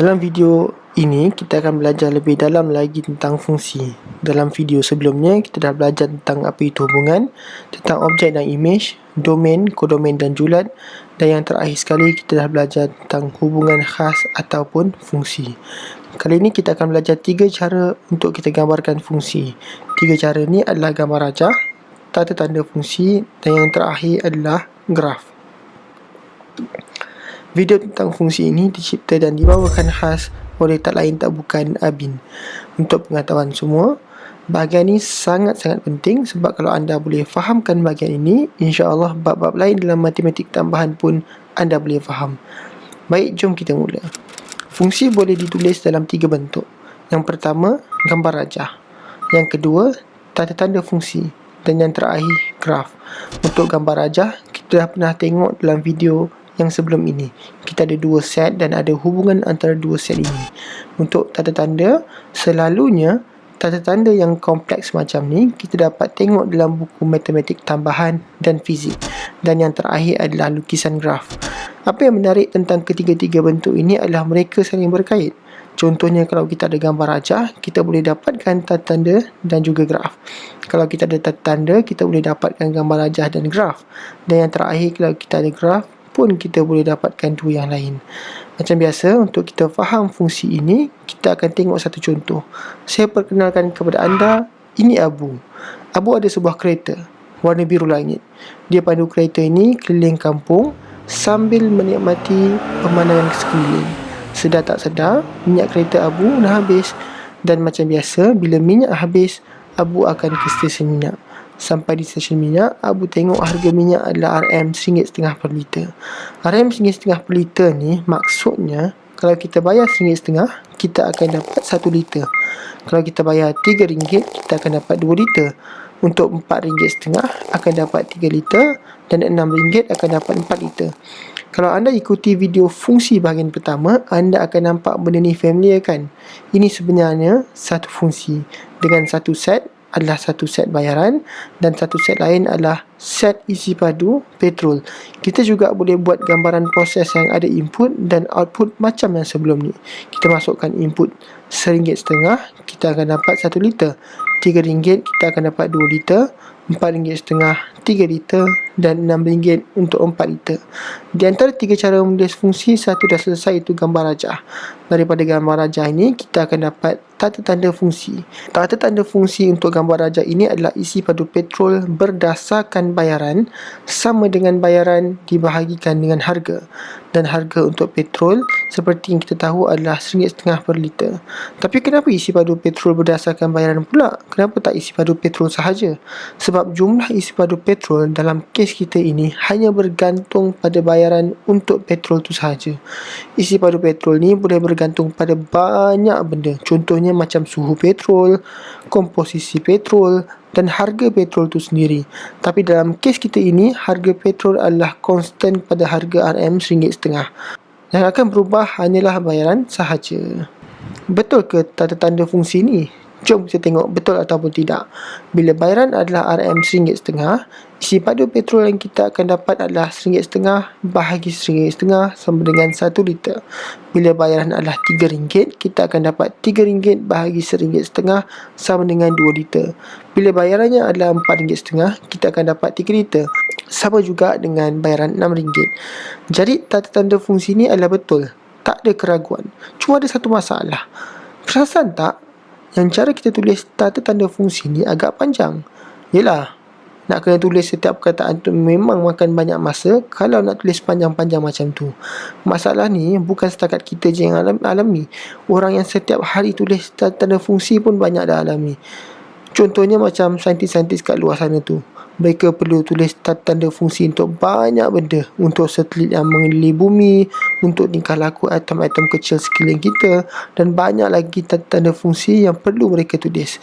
Dalam video ini kita akan belajar lebih dalam lagi tentang fungsi. Dalam video sebelumnya kita dah belajar tentang apa itu hubungan, tentang objek dan imej, domain, kodomain dan julat, dan yang terakhir sekali kita dah belajar tentang hubungan khas ataupun fungsi. Kali ini kita akan belajar 3 cara untuk kita gambarkan fungsi. 3 cara ni adalah gambar rajah, tata tanda fungsi, dan yang terakhir adalah graf. Video tentang fungsi ini dicipta dan dibawakan khas oleh tak lain tak bukan Abin. Untuk pengetahuan semua, bahagian ini sangat-sangat penting sebab kalau anda boleh fahamkan bahagian ini, insya-Allah bab-bab lain dalam matematik tambahan pun anda boleh faham. Baik, jom kita mula. Fungsi boleh ditulis dalam 3 bentuk. Yang pertama, gambar rajah. Yang kedua, tata tanda fungsi. Dan yang terakhir, graf. Untuk gambar rajah, kita dah pernah tengok dalam video yang sebelum ini. Kita ada 2 set dan ada hubungan antara 2 set ini. Untuk tata tanda, selalunya tata tanda yang kompleks macam ni kita dapat tengok dalam buku matematik tambahan dan fizik. Dan yang terakhir adalah lukisan graf. Apa yang menarik tentang ketiga-tiga bentuk ini adalah mereka saling berkait. Contohnya kalau kita ada gambar rajah, kita boleh dapatkan tata tanda dan juga graf. Kalau kita ada tata tanda, kita boleh dapatkan gambar rajah dan graf. Dan yang terakhir, kalau kita ada graf pun kita boleh dapatkan 2 yang lain. Macam biasa, untuk kita faham fungsi ini, kita akan tengok satu contoh. Saya perkenalkan kepada anda, ini Abu. Abu ada sebuah kereta warna biru langit. Dia pandu kereta ini keliling kampung sambil menikmati pemandangan sekeliling. Sedar tak sedar, minyak kereta Abu dah habis. Dan macam biasa, bila minyak habis, Abu akan ke stesen minyak. Sampai di stesen minyak, Abu tengok harga minyak adalah RM1.5 per liter. RM1.5 per liter ni maksudnya kalau kita bayar RM1.5, kita akan dapat 1 liter. Kalau kita bayar RM3, kita akan dapat 2 liter. Untuk RM4.5 akan dapat 3 liter dan RM6 akan dapat 4 liter. Kalau anda ikuti video fungsi bahagian pertama, anda akan nampak benda ni familiar kan? Ini sebenarnya satu fungsi dengan satu set adalah satu set bayaran dan satu set lain adalah set isi padu petrol. Kita juga boleh buat gambaran proses yang ada input dan output macam yang sebelum ni. Kita masukkan input RM1.5, kita akan dapat 1 liter. RM3 kita akan dapat 2 liter. RM4.5 3 liter dan RM6 untuk 4 liter. Di antara 3 cara menulis fungsi, satu dah selesai, itu gambar rajah. Daripada gambar rajah ini kita akan dapat tata tanda fungsi. Tata tanda fungsi untuk gambar rajah ini adalah isi padu petrol berdasarkan bayaran sama dengan bayaran dibahagikan dengan harga. Dan harga untuk petrol seperti yang kita tahu adalah RM1.5 per liter. Tapi kenapa isi padu petrol berdasarkan bayaran pula? Kenapa tak isi padu petrol sahaja? Sebab jumlah isi padu petrol dalam kes kita ini hanya bergantung pada bayaran untuk petrol tu sahaja. Isi padu petrol ni boleh bergantung pada banyak benda. Contohnya macam suhu petrol, komposisi petrol dan harga petrol tu sendiri. Tapi dalam kes kita ini, harga petrol adalah konstan pada harga RM1.5. Yang akan berubah hanyalah bayaran sahaja. Betul ke tata tanda fungsi ni? Jom kita tengok betul ataupun tidak. Bila bayaran adalah RM1.5, isi padu petrol yang kita akan dapat adalah RM1.5 bahagi RM1.5 sama dengan 1 liter. Bila bayaran adalah RM3, kita akan dapat RM3 bahagi RM1.5 sama dengan 2 liter. Bila bayarannya adalah RM4.5, kita akan dapat 3 liter. Sama juga dengan bayaran RM6. Jadi tata tanda fungsi ni adalah betul. Tak ada keraguan. Cuma ada satu masalah. Perasan tak? Yang cara kita tulis tata tanda fungsi ni agak panjang. Yelah, nak kena tulis setiap perkataan tu memang makan banyak masa kalau nak tulis panjang-panjang macam tu. Masalah ni bukan setakat kita je yang alami. Orang yang setiap hari tulis tata tanda fungsi pun banyak dah alami. Contohnya macam saintis-saintis kat luar sana tu. Mereka perlu tulis tata tanda fungsi untuk banyak benda. Untuk satelit yang mengelilingi bumi, untuk tingkah laku atom-atom kecil sekeliling kita, dan banyak lagi tata tanda fungsi yang perlu mereka tulis.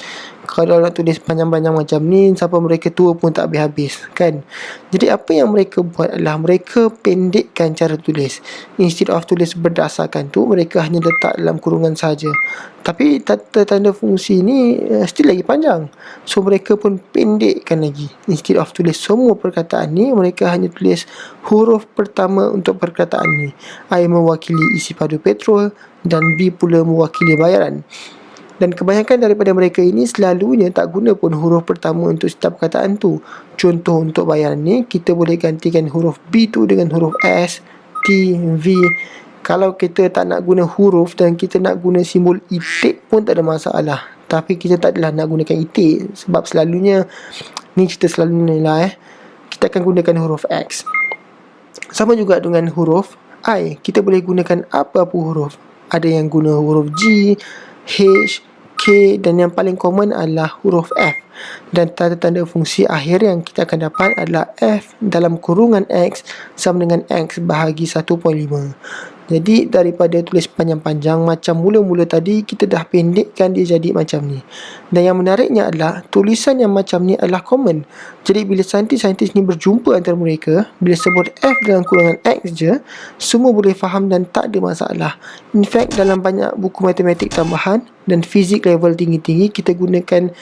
Kalau nak tulis panjang-panjang macam ni, sampai mereka tua pun tak habis-habis, kan? Jadi apa yang mereka buat adalah mereka pendekkan cara tulis. Instead of tulis berdasarkan tu, mereka hanya letak dalam kurungan saja. Tapi tata tanda fungsi ni still lagi panjang. So mereka pun pendekkan lagi. Instead of tulis semua perkataan ni, mereka hanya tulis huruf pertama untuk perkataan ni. I mewakili isi padu petrol dan B pula mewakili bayaran. Dan kebanyakan daripada mereka ini selalunya tak guna pun huruf pertama untuk setiap perkataan tu. Contoh untuk bayaran ni, kita boleh gantikan huruf B tu dengan huruf S, T, V. Kalau kita tak nak guna huruf dan kita nak guna simbol itik pun tak ada masalah. Tapi kita tak adalah nak gunakan itik, sebab selalunya, ni cerita selalunya lah kita akan gunakan huruf X. Sama juga dengan huruf I, kita boleh gunakan apa-apa huruf. Ada yang guna huruf G, H, K, dan yang paling common adalah huruf F. Dan tanda-tanda fungsi akhir yang kita akan dapat adalah F dalam kurungan X sama dengan X bahagi 1.5. Jadi daripada tulis panjang-panjang macam mula-mula tadi, kita dah pendekkan dia jadi macam ni. Dan yang menariknya adalah tulisan yang macam ni adalah common. Jadi bila saintis-saintis ni berjumpa antara mereka, bila sebut F dalam kurungan X je, semua boleh faham dan tak ada masalah. In fact, dalam banyak buku matematik tambahan dan fizik level tinggi-tinggi, kita gunakan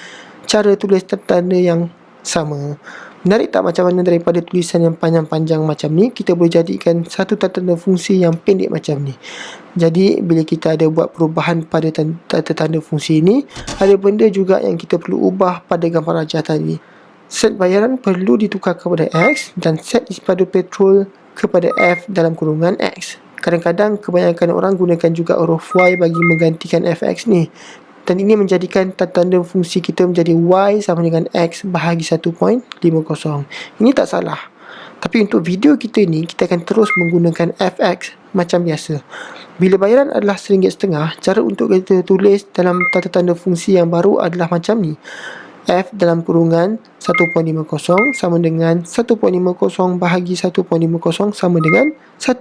cara tulis tanda yang sama. Menarik tak macam mana daripada tulisan yang panjang-panjang macam ni, kita boleh jadikan satu tanda fungsi yang pendek macam ni. Jadi bila kita ada buat perubahan pada tanda fungsi ni, ada benda juga yang kita perlu ubah pada gambar rajah tadi. Set bayaran perlu ditukar kepada X dan set isi padu petrol kepada F dalam kurungan X. Kadang-kadang kebanyakan orang gunakan juga huruf Y bagi menggantikan FX ni. Dan ini menjadikan tanda fungsi kita menjadi Y sama dengan X bahagi 1.50. Ini tak salah. Tapi untuk video kita ni, kita akan terus menggunakan FX macam biasa. Bila bayaran adalah RM1.50, cara untuk kita tulis dalam tanda fungsi yang baru adalah macam ni. F dalam kurungan 1.50 sama dengan 1.50 bahagi 1.50 sama dengan 1.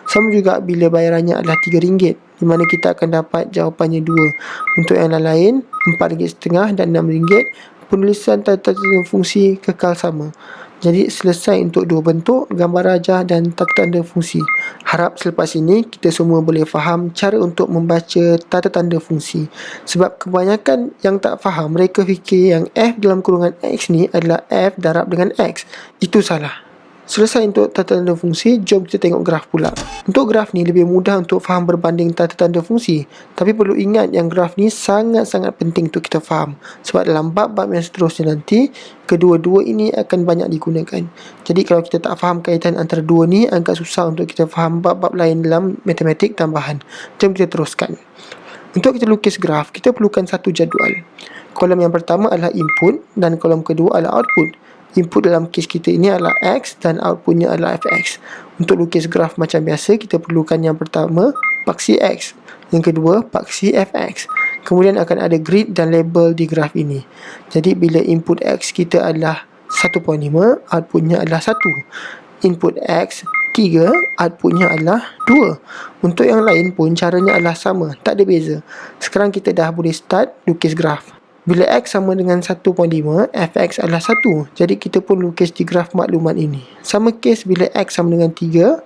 Sama juga bila bayarannya adalah RM3, di mana kita akan dapat jawapannya 2. Untuk yang lain, RM4.50 dan RM6, penulisan tanda fungsi kekal sama. Jadi selesai untuk dua bentuk, gambar rajah dan tanda fungsi. Harap selepas ini kita semua boleh faham cara untuk membaca tanda fungsi. Sebab kebanyakan yang tak faham, mereka fikir yang F dalam kurungan X ni adalah F darab dengan X. Itu salah. Selesai untuk tanda fungsi, jom kita tengok graf pula. Untuk graf ni lebih mudah untuk faham berbanding tanda fungsi. Tapi perlu ingat yang graf ni sangat-sangat penting untuk kita faham. Sebab dalam bab-bab yang seterusnya nanti, kedua-dua ini akan banyak digunakan. Jadi kalau kita tak faham kaitan antara dua ni, agak susah untuk kita faham bab-bab lain dalam matematik tambahan. Jom kita teruskan. Untuk kita lukis graf, kita perlukan satu jadual. Kolom yang pertama adalah input dan kolom kedua adalah output. Input dalam kes kita ini adalah X dan outputnya adalah Fx. Untuk lukis graf macam biasa, kita perlukan yang pertama, paksi X. Yang kedua, paksi Fx. Kemudian akan ada grid dan label di graf ini. Jadi bila input X kita adalah 1.5, outputnya adalah 1. Input X 3, outputnya adalah 2. Untuk yang lain pun caranya adalah sama, tak ada beza. Sekarang kita dah boleh start lukis graf. Bila X sama dengan 1.5, Fx adalah 1. Jadi kita pun lukis di graf maklumat ini. Sama kes bila X sama dengan 3,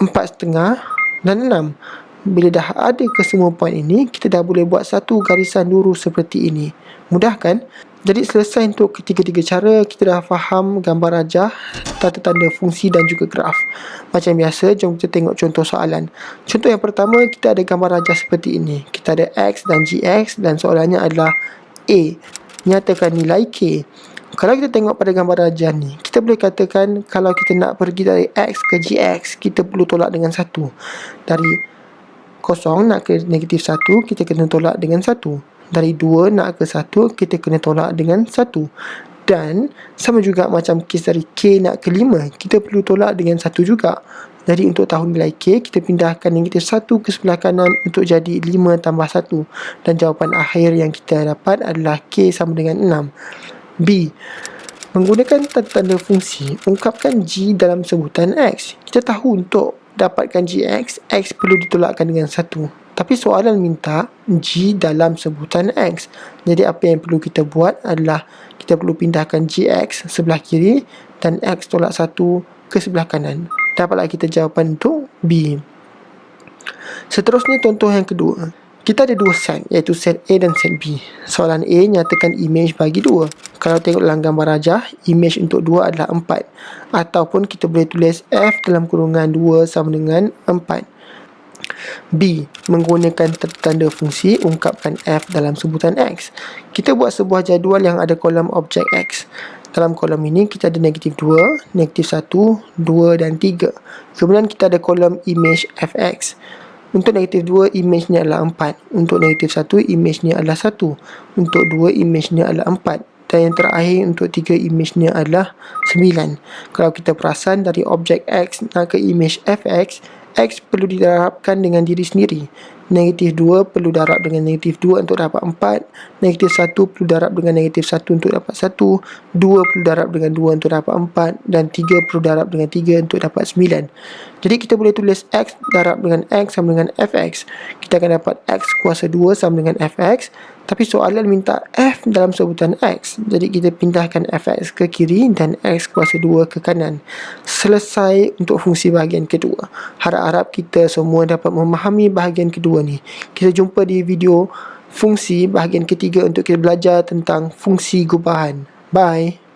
4.5 dan 6. Bila dah ada ke semua poin ini, kita dah boleh buat satu garisan lurus seperti ini. Mudah kan? Jadi selesai untuk ketiga-tiga cara, kita dah faham gambar rajah, tanda fungsi dan juga graf. Macam biasa, jom kita tengok contoh soalan. Contoh yang pertama, kita ada gambar rajah seperti ini. Kita ada X dan GX dan soalannya adalah A, nyatakan nilai K. Kalau kita tengok pada gambar rajah ni, kita boleh katakan kalau kita nak pergi dari X ke GX, kita perlu tolak dengan 1. Dari 0 nak ke negatif 1, kita kena tolak dengan 1. Dari 2 nak ke 1, kita kena tolak dengan 1. Dan sama juga macam kes dari K nak ke 5, kita perlu tolak dengan 1 juga. Jadi untuk tahu nilai K, kita pindahkan negatif 1 ke sebelah kanan untuk jadi 5 tambah 1. Dan jawapan akhir yang kita dapat adalah K sama dengan 6. B. Menggunakan tanda fungsi, ungkapkan G dalam sebutan X. Kita tahu untuk dapatkan GX, X perlu ditolakkan dengan 1. Tapi soalan minta G dalam sebutan X. Jadi apa yang perlu kita buat adalah kita perlu pindahkan GX sebelah kiri dan X tolak 1 ke sebelah kanan. Dapatlah kita jawapan untuk B. Seterusnya contoh yang kedua. Kita ada dua set, iaitu set A dan set B. Soalan A nyatakan imej bagi 2. Kalau tengok dalam gambar rajah, imej untuk 2 adalah 4. Ataupun kita boleh tulis F dalam kurungan 2 sama dengan 4. B. Menggunakan tanda fungsi, ungkapkan f dalam sebutan x. Kita buat sebuah jadual yang ada kolom objek x. Dalam kolom ini kita ada negatif 2, negatif 1, 2 dan 3. Kemudian kita ada kolom image fx. Untuk negatif 2, image-nya adalah 4. Untuk negatif 1, image-nya adalah 1. Untuk 2, image-nya adalah 4. Dan yang terakhir untuk 3, image-nya adalah 9. Kalau kita perasan dari objek x nak ke image fx, x perlu didarabkan dengan diri sendiri. Negatif 2 perlu darab dengan negatif 2 untuk dapat 4. Negatif 1 perlu darab dengan negatif 1 untuk dapat 1. 2 perlu darab dengan 2 untuk dapat 4. Dan 3 perlu darab dengan 3 untuk dapat 9. Jadi kita boleh tulis x darab dengan x sama dengan fx. Kita akan dapat x kuasa 2 sama dengan fx. Tapi soalan minta f dalam sebutan x. Jadi kita pindahkan fx ke kiri dan x kuasa 2 ke kanan. Selesai untuk fungsi bahagian kedua. Harap-harap kita semua dapat memahami bahagian kedua ni. Kita jumpa di video fungsi bahagian ketiga untuk kita belajar tentang fungsi gubahan. Bye.